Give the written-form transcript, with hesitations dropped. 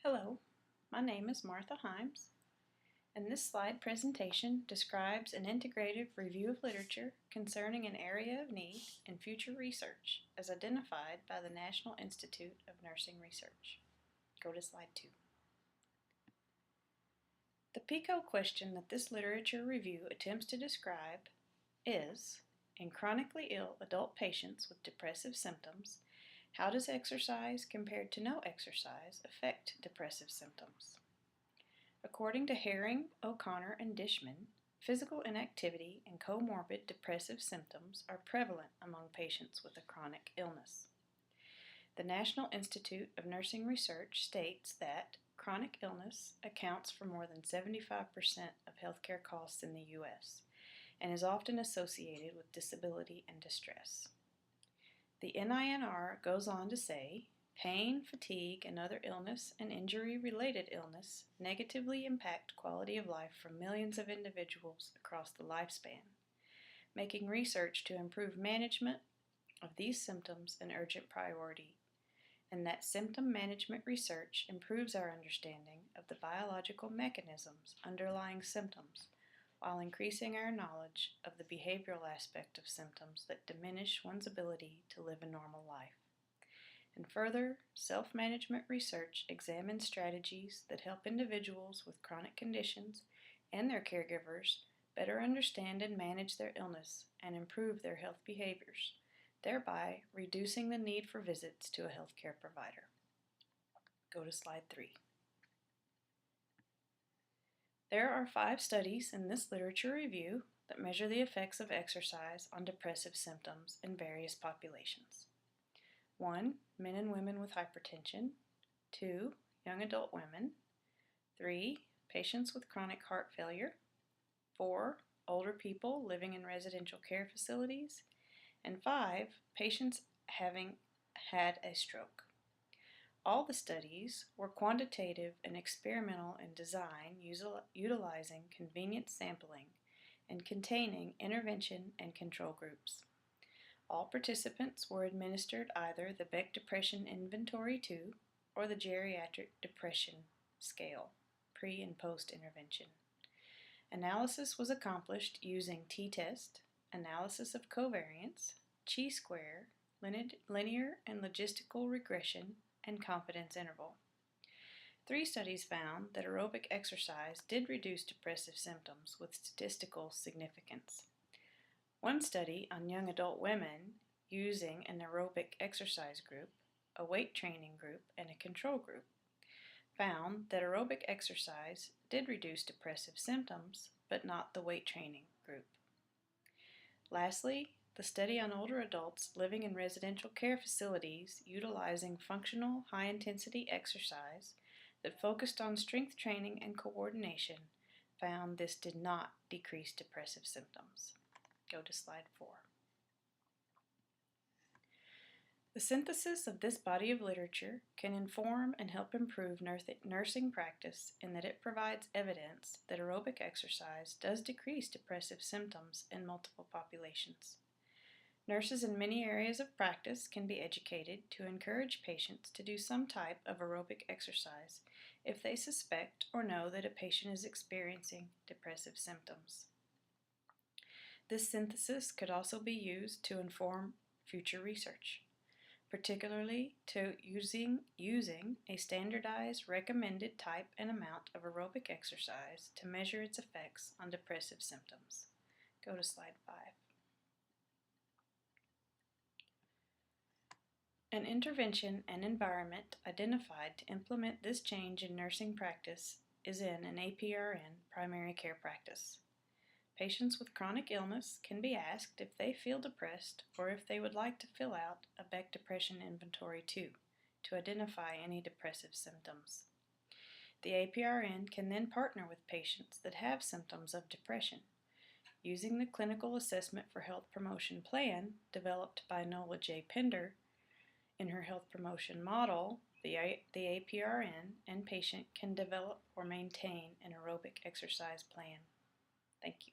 Hello, my name is Martha Himes, and this slide presentation describes an integrative review of literature concerning an area of need in future research as identified by the National Institute of Nursing Research. Go to slide 2. The PICO question that this literature review attempts to describe is, in chronically ill adult patients with depressive symptoms, how does exercise compared to no exercise affect depressive symptoms? According to Herring, O'Connor, and Dishman, physical inactivity and comorbid depressive symptoms are prevalent among patients with a chronic illness. The National Institute of Nursing Research states that chronic illness accounts for more than 75% of healthcare costs in the U.S. and is often associated with disability and distress. The NINR goes on to say, pain, fatigue, and other illness and injury-related illness negatively impact quality of life for millions of individuals across the lifespan, making research to improve management of these symptoms an urgent priority, and that symptom management research improves our understanding of the biological mechanisms underlying symptoms while increasing our knowledge of the behavioral aspect of symptoms that diminish one's ability to live a normal life. And further, self-management research examines strategies that help individuals with chronic conditions and their caregivers better understand and manage their illness and improve their health behaviors, thereby reducing the need for visits to a healthcare provider. Go to slide 3. There are 5 studies in this literature review that measure the effects of exercise on depressive symptoms in various populations. 1. Men and women with hypertension. 2. Young adult women. 3. Patients with chronic heart failure. 4. Older people living in residential care facilities. And 5. Patients having had a stroke. All the studies were quantitative and experimental in design, utilizing convenient sampling and containing intervention and control groups. All participants were administered either the Beck Depression Inventory 2 or the Geriatric Depression Scale, pre- and post-intervention. Analysis was accomplished using t-test, analysis of covariance, chi-square, linear and logistical regression, and confidence interval. 3 studies found that aerobic exercise did reduce depressive symptoms with statistical significance. 1 study on young adult women using an aerobic exercise group, a weight training group, and a control group found that aerobic exercise did reduce depressive symptoms, but not the weight training group. Lastly, the study on older adults living in residential care facilities utilizing functional high-intensity exercise that focused on strength training and coordination found this did not decrease depressive symptoms. Go to slide 4. The synthesis of this body of literature can inform and help improve nursing practice in that it provides evidence that aerobic exercise does decrease depressive symptoms in multiple populations. Nurses in many areas of practice can be educated to encourage patients to do some type of aerobic exercise if they suspect or know that a patient is experiencing depressive symptoms. This synthesis could also be used to inform future research, particularly to using a standardized recommended type and amount of aerobic exercise to measure its effects on depressive symptoms. Go to slide 5. An intervention and environment identified to implement this change in nursing practice is in an APRN primary care practice. Patients with chronic illness can be asked if they feel depressed or if they would like to fill out a Beck Depression Inventory 2 to identify any depressive symptoms. The APRN can then partner with patients that have symptoms of depression. Using the Clinical Assessment for Health Promotion Plan developed by Nola J. Pender, in her health promotion model, the APRN and patient can develop or maintain an aerobic exercise plan. Thank you.